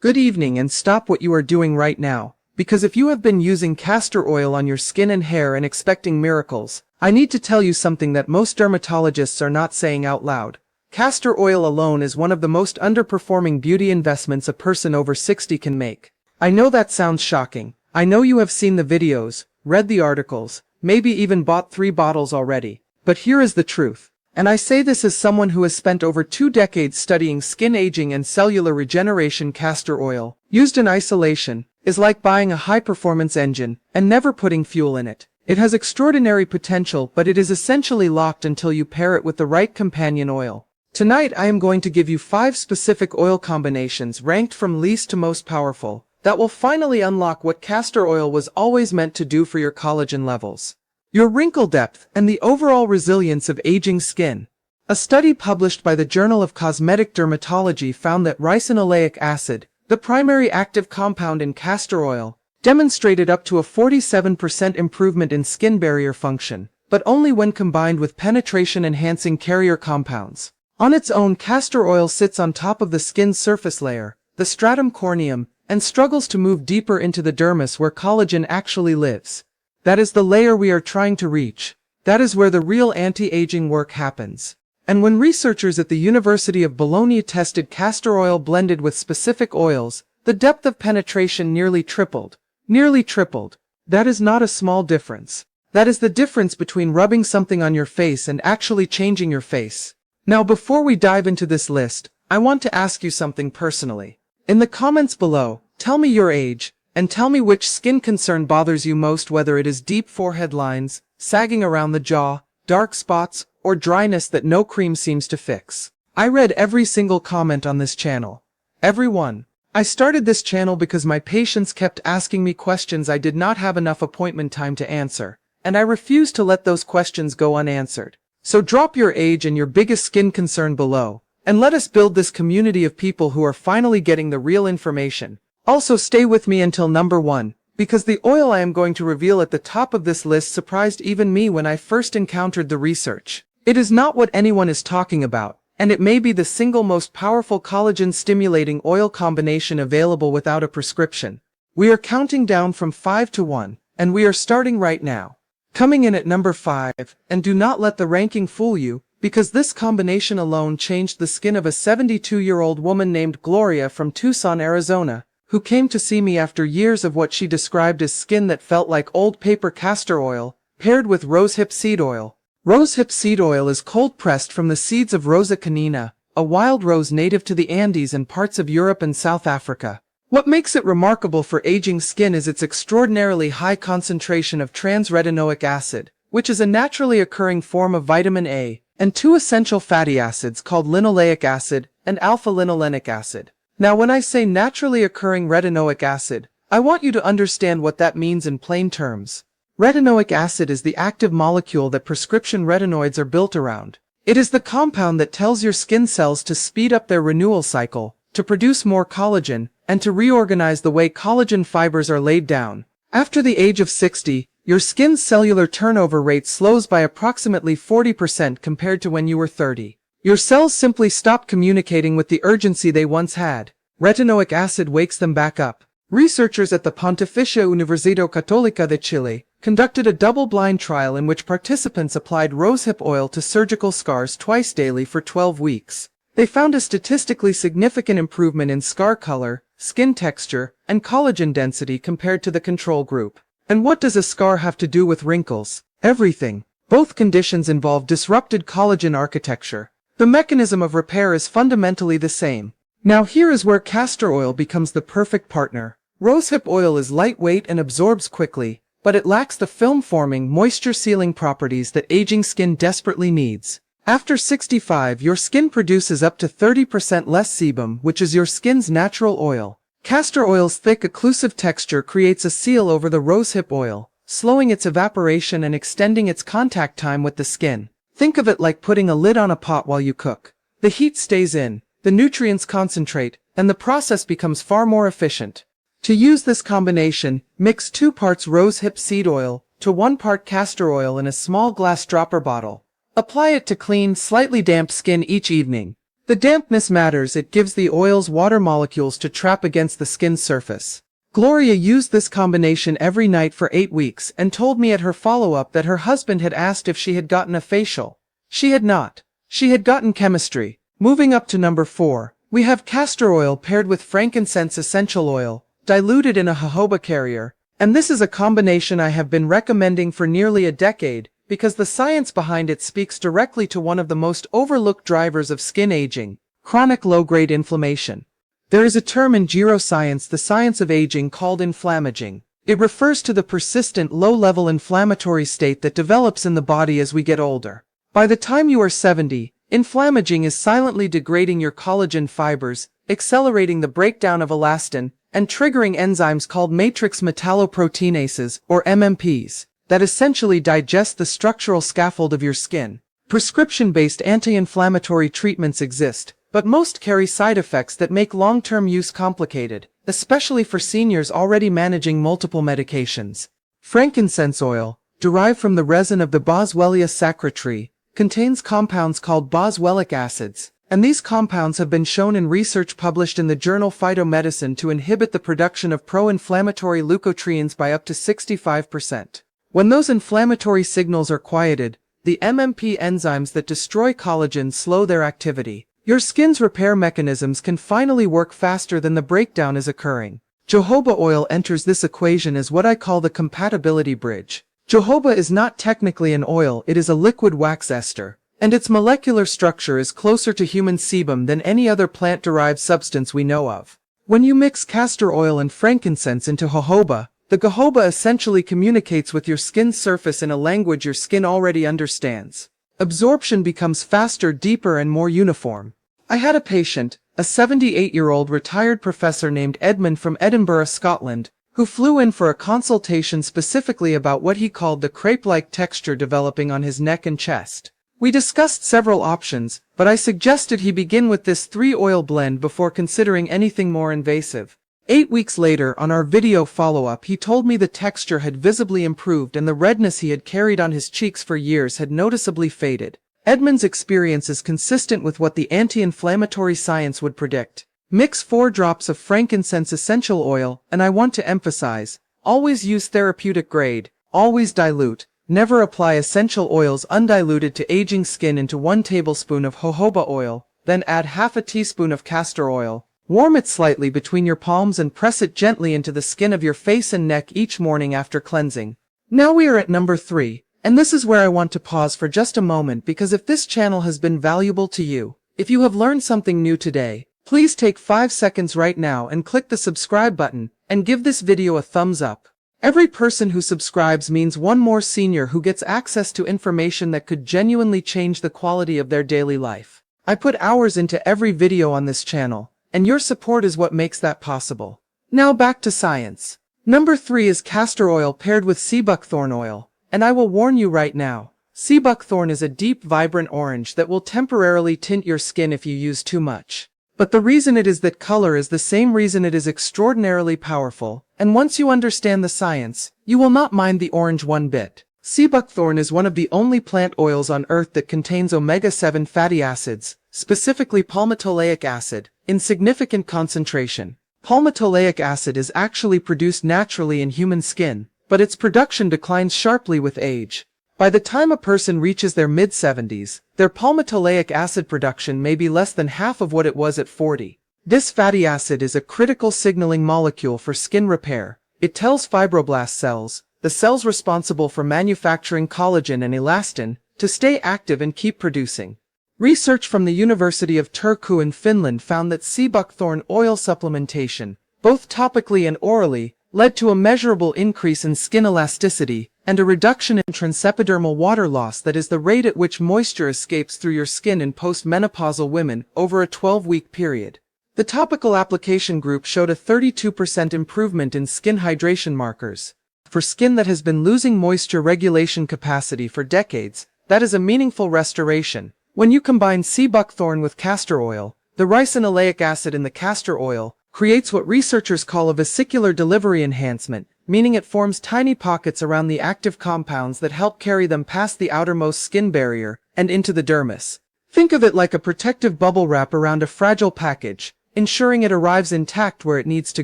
Good evening, and stop what you are doing right now, because if you have been using castor oil on your skin and hair and expecting miracles, I need to tell you something that most dermatologists are not saying out loud. Castor oil alone is one of the most underperforming beauty investments a person over 60 can make. I know that sounds shocking. I know you have seen the videos, read the articles, maybe even bought 3 bottles already. But here is the truth. And I say this as someone who has spent over 2 decades studying skin aging and cellular regeneration. Castor oil, used in isolation, is like buying a high-performance engine and never putting fuel in it. It has extraordinary potential, but it is essentially locked until you pair it with the right companion oil. Tonight I am going to give you 5 specific oil combinations ranked from least to most powerful that will finally unlock what castor oil was always meant to do for your collagen levels, your wrinkle depth, and the overall resilience of aging skin. A study published by the Journal of Cosmetic Dermatology found that ricinoleic acid, the primary active compound in castor oil, demonstrated up to a 47% improvement in skin barrier function, but only when combined with penetration-enhancing carrier compounds. On its own, castor oil sits on top of the skin's surface layer, the stratum corneum, and struggles to move deeper into the dermis where collagen actually lives. That is the layer we are trying to reach. That is where the real anti-aging work happens. And when researchers at the University of Bologna tested castor oil blended with specific oils, the depth of penetration nearly tripled. Nearly tripled. That is not a small difference. That is the difference between rubbing something on your face and actually changing your face. Now, before we dive into this list, I want to ask you something personally. In the comments below, tell me your age, and tell me which skin concern bothers you most, whether it is deep forehead lines, sagging around the jaw, dark spots, or dryness that no cream seems to fix. I read every single comment on this channel. Every one. I started this channel because my patients kept asking me questions I did not have enough appointment time to answer, and I refused to let those questions go unanswered. So drop your age and your biggest skin concern below, and let us build this community of people who are finally getting the real information. Also, stay with me until number 1, because the oil I am going to reveal at the top of this list surprised even me when I first encountered the research. It is not what anyone is talking about, and it may be the single most powerful collagen-stimulating oil combination available without a prescription. We are counting down from 5 to 1, and we are starting right now. Coming in at number 5, and do not let the ranking fool you, because this combination alone changed the skin of a 72-year-old woman named Gloria from Tucson, Arizona, who came to see me after years of what she described as skin that felt like old paper. Castor oil, paired with rosehip seed oil. Rosehip seed oil is cold-pressed from the seeds of Rosa canina, a wild rose native to the Andes and parts of Europe and South Africa. What makes it remarkable for aging skin is its extraordinarily high concentration of trans-retinoic acid, which is a naturally occurring form of vitamin A, and 2 essential fatty acids called linoleic acid and alpha-linolenic acid. Now, when I say naturally occurring retinoic acid, I want you to understand what that means in plain terms. Retinoic acid is the active molecule that prescription retinoids are built around. It is the compound that tells your skin cells to speed up their renewal cycle, to produce more collagen, and to reorganize the way collagen fibers are laid down. After the age of 60, your skin's cellular turnover rate slows by approximately 40% compared to when you were 30. Your cells simply stop communicating with the urgency they once had. Retinoic acid wakes them back up. Researchers at the Pontificia Universidad Católica de Chile conducted a double-blind trial in which participants applied rosehip oil to surgical scars twice daily for 12 weeks. They found a statistically significant improvement in scar color, skin texture, and collagen density compared to the control group. And what does a scar have to do with wrinkles? Everything. Both conditions involve disrupted collagen architecture. The mechanism of repair is fundamentally the same. Now here is where castor oil becomes the perfect partner. Rosehip oil is lightweight and absorbs quickly, but it lacks the film-forming, moisture-sealing properties that aging skin desperately needs. After 65, your skin produces up to 30% less sebum, which is your skin's natural oil. Castor oil's thick, occlusive texture creates a seal over the rosehip oil, slowing its evaporation and extending its contact time with the skin. Think of it like putting a lid on a pot while you cook. The heat stays in, the nutrients concentrate, and the process becomes far more efficient. To use this combination, mix 2 parts rosehip seed oil to 1 part castor oil in a small glass dropper bottle. Apply it to clean, slightly damp skin each evening. The dampness matters, it gives the oil's water molecules to trap against the skin's surface. Gloria used this combination every night for 8 weeks and told me at her follow-up that her husband had asked if she had gotten a facial. She had not. She had gotten chemistry. Moving up to number 4, we have castor oil paired with frankincense essential oil, diluted in a jojoba carrier. And this is a combination I have been recommending for nearly a decade, because the science behind it speaks directly to one of the most overlooked drivers of skin aging: chronic low-grade inflammation. There is a term in geroscience, the science of aging, called inflammaging. It refers to the persistent low-level inflammatory state that develops in the body as we get older. By the time you are 70, inflammaging is silently degrading your collagen fibers, accelerating the breakdown of elastin, and triggering enzymes called matrix metalloproteinases, or MMPs, that essentially digest the structural scaffold of your skin. Prescription-based anti-inflammatory treatments exist, but most carry side effects that make long-term use complicated, especially for seniors already managing multiple medications. Frankincense oil, derived from the resin of the Boswellia sacra tree, contains compounds called boswellic acids, and these compounds have been shown in research published in the journal Phytomedicine to inhibit the production of pro-inflammatory leukotrienes by up to 65%. When those inflammatory signals are quieted, the MMP enzymes that destroy collagen slow their activity. Your skin's repair mechanisms can finally work faster than the breakdown is occurring. Jojoba oil enters this equation as what I call the compatibility bridge. Jojoba is not technically an oil, it is a liquid wax ester, and its molecular structure is closer to human sebum than any other plant-derived substance we know of. When you mix castor oil and frankincense into jojoba, the jojoba essentially communicates with your skin's surface in a language your skin already understands. Absorption becomes faster, deeper, and more uniform. I had a patient, a 78-year-old retired professor named Edmund from Edinburgh, Scotland, who flew in for a consultation specifically about what he called the crepe-like texture developing on his neck and chest. We discussed several options, but I suggested he begin with this 3-oil blend before considering anything more invasive. 8 weeks later, on our video follow-up, he told me the texture had visibly improved and the redness he had carried on his cheeks for years had noticeably faded. Edmund's experience is consistent with what the anti-inflammatory science would predict. Mix 4 drops of frankincense essential oil, and I want to emphasize, always use therapeutic grade, always dilute, never apply essential oils undiluted to aging skin into 1 tablespoon of jojoba oil, then add half a teaspoon of castor oil. Warm it slightly between your palms and press it gently into the skin of your face and neck each morning after cleansing. Now we are at number 3, and this is where I want to pause for just a moment, because if this channel has been valuable to you, if you have learned something new today, please take 5 seconds right now and click the subscribe button, and give this video a thumbs up. Every person who subscribes means one more senior who gets access to information that could genuinely change the quality of their daily life. I put hours into every video on this channel, and your support is what makes that possible. Now back to science. Number 3 is castor oil paired with sea buckthorn oil, and I will warn you right now, sea buckthorn is a deep, vibrant orange that will temporarily tint your skin if you use too much. But the reason it is that color is the same reason it is extraordinarily powerful, and once you understand the science, you will not mind the orange one bit. Sea buckthorn is one of the only plant oils on earth that contains omega-7 fatty acids, specifically palmitoleic acid, in significant concentration. Palmitoleic acid is actually produced naturally in human skin, but its production declines sharply with age. By the time a person reaches their mid-70s, their palmitoleic acid production may be less than half of what it was at 40. This fatty acid is a critical signaling molecule for skin repair. It tells fibroblast cells, the cells responsible for manufacturing collagen and elastin, to stay active and keep producing. Research from the University of Turku in Finland found that sea buckthorn oil supplementation, both topically and orally, led to a measurable increase in skin elasticity and a reduction in transepidermal water loss, that is the rate at which moisture escapes through your skin in postmenopausal women, over a 12-week period. The topical application group showed a 32% improvement in skin hydration markers. For skin that has been losing moisture regulation capacity for decades, that is a meaningful restoration. When you combine sea buckthorn with castor oil, the ricinoleic acid in the castor oil creates what researchers call a vesicular delivery enhancement, meaning it forms tiny pockets around the active compounds that help carry them past the outermost skin barrier and into the dermis. Think of it like a protective bubble wrap around a fragile package, ensuring it arrives intact where it needs to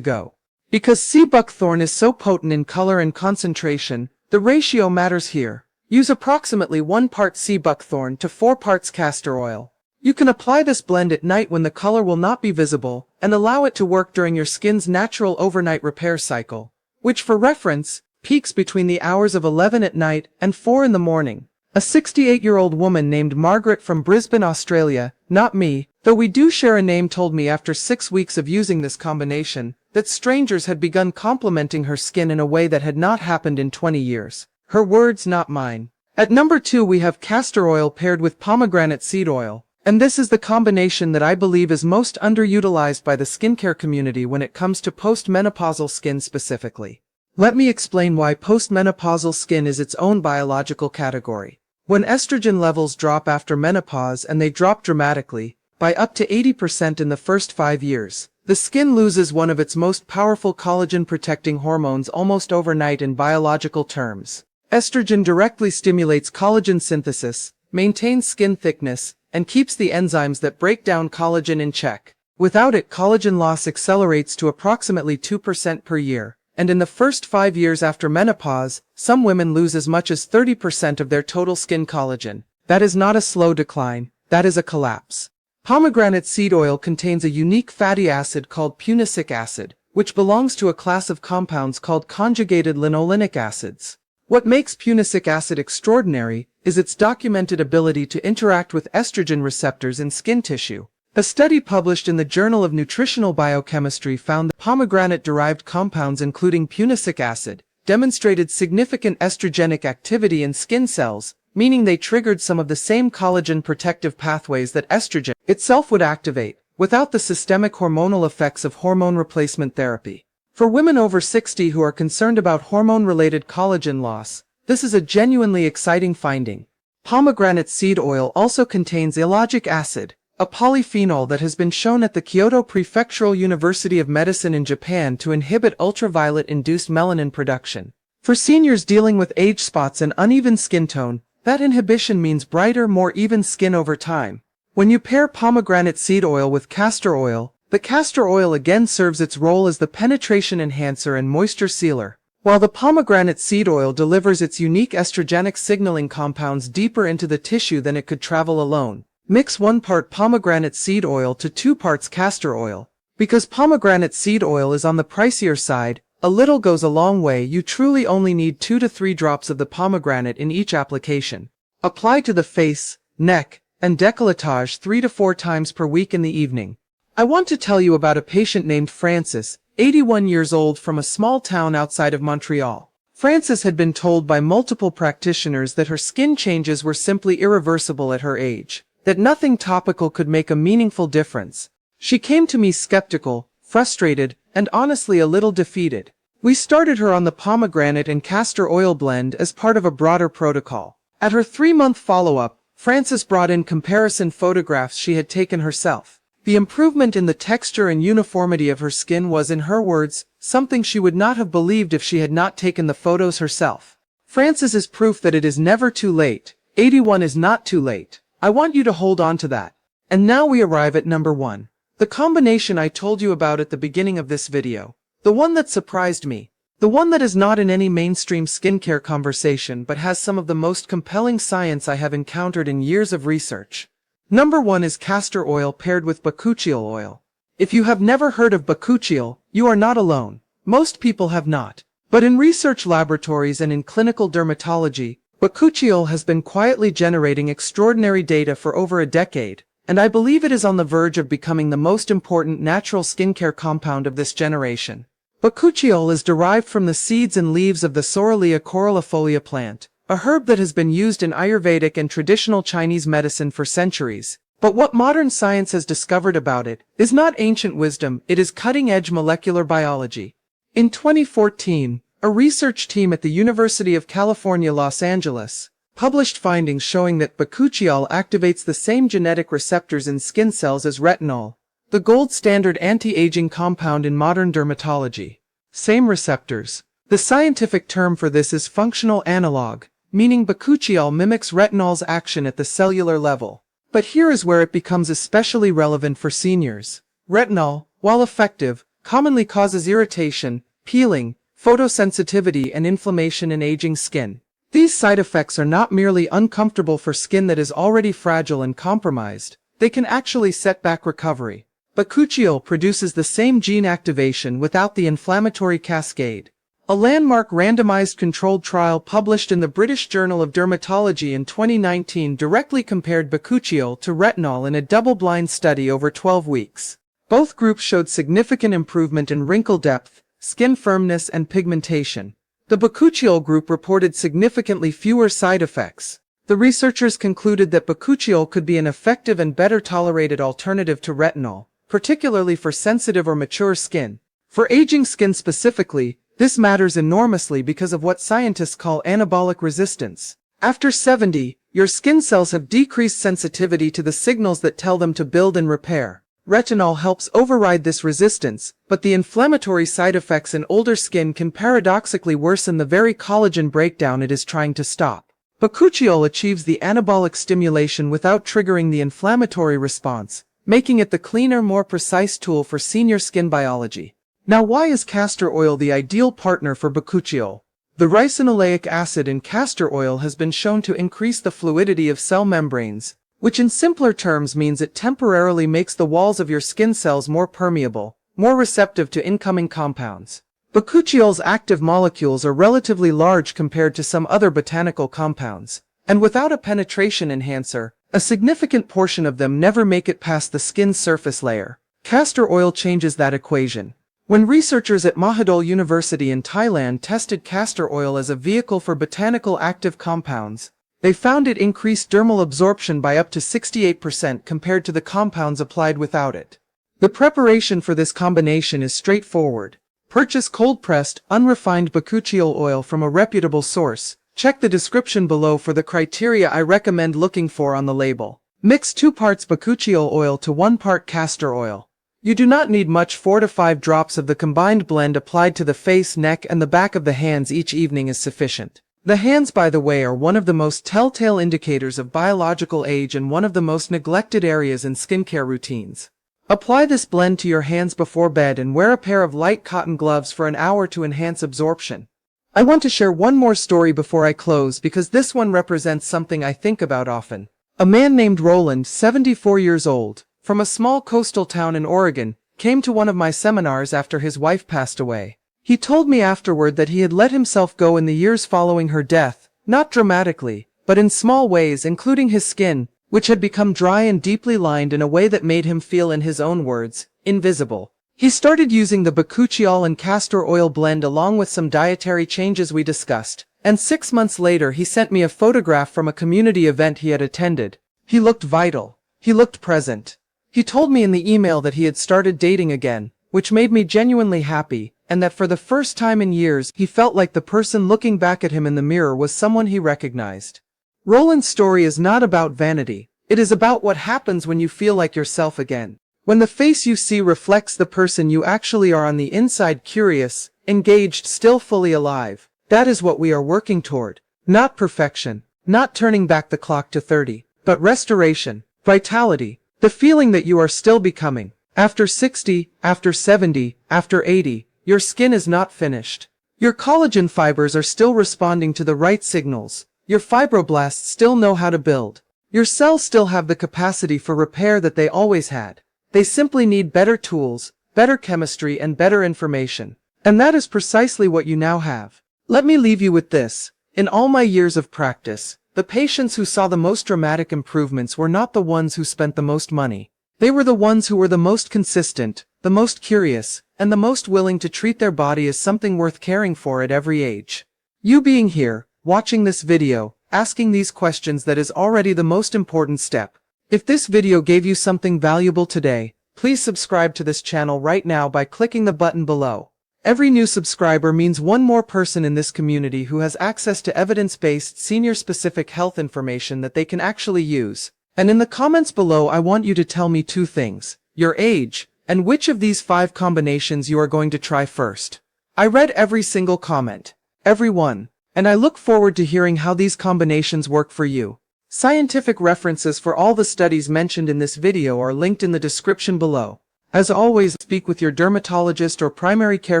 go. Because sea buckthorn is so potent in color and concentration, the ratio matters here. Use approximately 1 part sea buckthorn to 4 parts castor oil. You can apply this blend at night when the color will not be visible, and allow it to work during your skin's natural overnight repair cycle, which for reference, peaks between the hours of 11 at night and 4 in the morning. A 68-year-old woman named Margaret from Brisbane, Australia, not me, though we do share a name, told me after 6 weeks of using this combination, that strangers had begun complimenting her skin in a way that had not happened in 20 years. Her words, not mine. At number 2 we have castor oil paired with pomegranate seed oil. And this is the combination that I believe is most underutilized by the skincare community when it comes to postmenopausal skin specifically. Let me explain why postmenopausal skin is its own biological category. When estrogen levels drop after menopause, and they drop dramatically, by up to 80% in the first 5 years, the skin loses one of its most powerful collagen-protecting hormones almost overnight in biological terms. Estrogen directly stimulates collagen synthesis, maintains skin thickness, and keeps the enzymes that break down collagen in check. Without it, collagen loss accelerates to approximately 2% per year, and in the first 5 years after menopause, some women lose as much as 30% of their total skin collagen. That is not a slow decline, that is a collapse. Pomegranate seed oil contains a unique fatty acid called punicic acid, which belongs to a class of compounds called conjugated linolenic acids. What makes punicic acid extraordinary is its documented ability to interact with estrogen receptors in skin tissue. A study published in the Journal of Nutritional Biochemistry found that pomegranate-derived compounds including punicic acid demonstrated significant estrogenic activity in skin cells, meaning they triggered some of the same collagen protective pathways that estrogen itself would activate, without the systemic hormonal effects of hormone replacement therapy. For women over 60 who are concerned about hormone-related collagen loss, this is a genuinely exciting finding. Pomegranate seed oil also contains ellagic acid, a polyphenol that has been shown at the Kyoto Prefectural University of Medicine in Japan to inhibit ultraviolet-induced melanin production. For seniors dealing with age spots and uneven skin tone, that inhibition means brighter, more even skin over time. When you pair pomegranate seed oil with castor oil, the castor oil again serves its role as the penetration enhancer and moisture sealer, while the pomegranate seed oil delivers its unique estrogenic signaling compounds deeper into the tissue than it could travel alone. Mix 1 part pomegranate seed oil to 2 parts castor oil. Because pomegranate seed oil is on the pricier side, a little goes a long way. You truly only need 2 to 3 drops of the pomegranate in each application. Apply to the face, neck, and décolletage 3 to 4 times per week in the evening. I want to tell you about a patient named Frances, 81 years old, from a small town outside of Montreal. Frances had been told by multiple practitioners that her skin changes were simply irreversible at her age, that nothing topical could make a meaningful difference. She came to me skeptical, frustrated, and honestly a little defeated. We started her on the pomegranate and castor oil blend as part of a broader protocol. At her 3-month follow-up, Frances brought in comparison photographs she had taken herself. The improvement in the texture and uniformity of her skin was, in her words, something she would not have believed if she had not taken the photos herself. Frances is proof that it is never too late. 81 is not too late. I want you to hold on to that. And now we arrive at number 1. The combination I told you about at the beginning of this video. The one that surprised me. The one that is not in any mainstream skincare conversation but has some of the most compelling science I have encountered in years of research. Number 1 is castor oil paired with bakuchiol oil. If you have never heard of bakuchiol, you are not alone. Most people have not. But in research laboratories and in clinical dermatology, bakuchiol has been quietly generating extraordinary data for over a decade, and I believe it is on the verge of becoming the most important natural skincare compound of this generation. Bakuchiol is derived from the seeds and leaves of the Soralia coralifolia plant, a herb that has been used in Ayurvedic and traditional Chinese medicine for centuries. But what modern science has discovered about it is not ancient wisdom, it is cutting-edge molecular biology. In 2014, a research team at the University of California, Los Angeles, published findings showing that bakuchiol activates the same genetic receptors in skin cells as retinol, the gold standard anti-aging compound in modern dermatology. Same receptors. The scientific term for this is functional analog, meaning bakuchiol mimics retinol's action at the cellular level. But here is where it becomes especially relevant for seniors. Retinol, while effective, commonly causes irritation, peeling, photosensitivity, and inflammation in aging skin. These side effects are not merely uncomfortable for skin that is already fragile and compromised, they can actually set back recovery. Bakuchiol produces the same gene activation without the inflammatory cascade. A landmark randomized controlled trial published in the British Journal of Dermatology in 2019 directly compared bakuchiol to retinol in a double-blind study over 12 weeks. Both groups showed significant improvement in wrinkle depth, skin firmness, and pigmentation. The bakuchiol group reported significantly fewer side effects. The researchers concluded that bakuchiol could be an effective and better tolerated alternative to retinol, particularly for sensitive or mature skin. For aging skin specifically, this matters enormously because of what scientists call anabolic resistance. After 70, your skin cells have decreased sensitivity to the signals that tell them to build and repair. Retinol helps override this resistance, but the inflammatory side effects in older skin can paradoxically worsen the very collagen breakdown it is trying to stop. Bakuchiol achieves the anabolic stimulation without triggering the inflammatory response, making it the cleaner, more precise tool for senior skin biology. Now, why is castor oil the ideal partner for bakuchiol? The ricinoleic acid in castor oil has been shown to increase the fluidity of cell membranes, which in simpler terms means it temporarily makes the walls of your skin cells more permeable, more receptive to incoming compounds. Bakuchiol's active molecules are relatively large compared to some other botanical compounds, and without a penetration enhancer, a significant portion of them never make it past the skin's surface layer. Castor oil changes that equation. When researchers at Mahidol University in Thailand tested castor oil as a vehicle for botanical active compounds, they found it increased dermal absorption by up to 68% compared to the compounds applied without it. The preparation for this combination is straightforward. Purchase cold-pressed, unrefined bakuchiol oil from a reputable source. Check the description below for the criteria I recommend looking for on the label. Mix 2 parts bakuchiol oil to 1 part castor oil. You do not need much. 4 to 5 drops of the combined blend applied to the face, neck, and the back of the hands each evening is sufficient. The hands, by the way, are one of the most telltale indicators of biological age and one of the most neglected areas in skincare routines. Apply this blend to your hands before bed and wear a pair of light cotton gloves for an hour to enhance absorption. I want to share one more story before I close because this one represents something I think about often. A man named Roland, 74 years old, from a small coastal town in Oregon, came to one of my seminars after his wife passed away. He told me afterward that he had let himself go in the years following her death, not dramatically, but in small ways, including his skin, which had become dry and deeply lined in a way that made him feel, in his own words, invisible. He started using the bakuchiol and castor oil blend along with some dietary changes we discussed, and 6 months later he sent me a photograph from a community event he had attended. He looked vital. He looked present. He told me in the email that he had started dating again, which made me genuinely happy, and that for the first time in years he felt like the person looking back at him in the mirror was someone he recognized. Roland's story is not about vanity. It is about what happens when you feel like yourself again. When the face you see reflects the person you actually are on the inside, curious, engaged, still fully alive. That is what we are working toward. Not perfection, not turning back the clock to 30, but restoration, vitality, the feeling that you are still becoming. After 60, after 70, after 80, your skin is not finished. Your collagen fibers are still responding to the right signals. Your fibroblasts still know how to build. Your cells still have the capacity for repair that they always had. They simply need better tools, better chemistry, and better information. And that is precisely what you now have. Let me leave you with this. In all my years of practice, the patients who saw the most dramatic improvements were not the ones who spent the most money. They were the ones who were the most consistent, the most curious, and the most willing to treat their body as something worth caring for at every age. You being here, watching this video, asking these questions, that is already the most important step. If this video gave you something valuable today, please subscribe to this channel right now by clicking the button below. Every new subscriber means one more person in this community who has access to evidence-based, senior-specific health information that they can actually use. And in the comments below, I want you to tell me 2 things: your age, and which of these 5 combinations you are going to try first. I read every single comment. Every one. And I look forward to hearing how these combinations work for you. Scientific references for all the studies mentioned in this video are linked in the description below. As always, speak with your dermatologist or primary care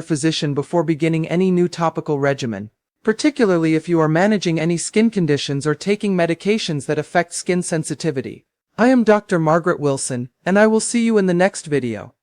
physician before beginning any new topical regimen, particularly if you are managing any skin conditions or taking medications that affect skin sensitivity. I am Dr. Margaret Wilson, and I will see you in the next video.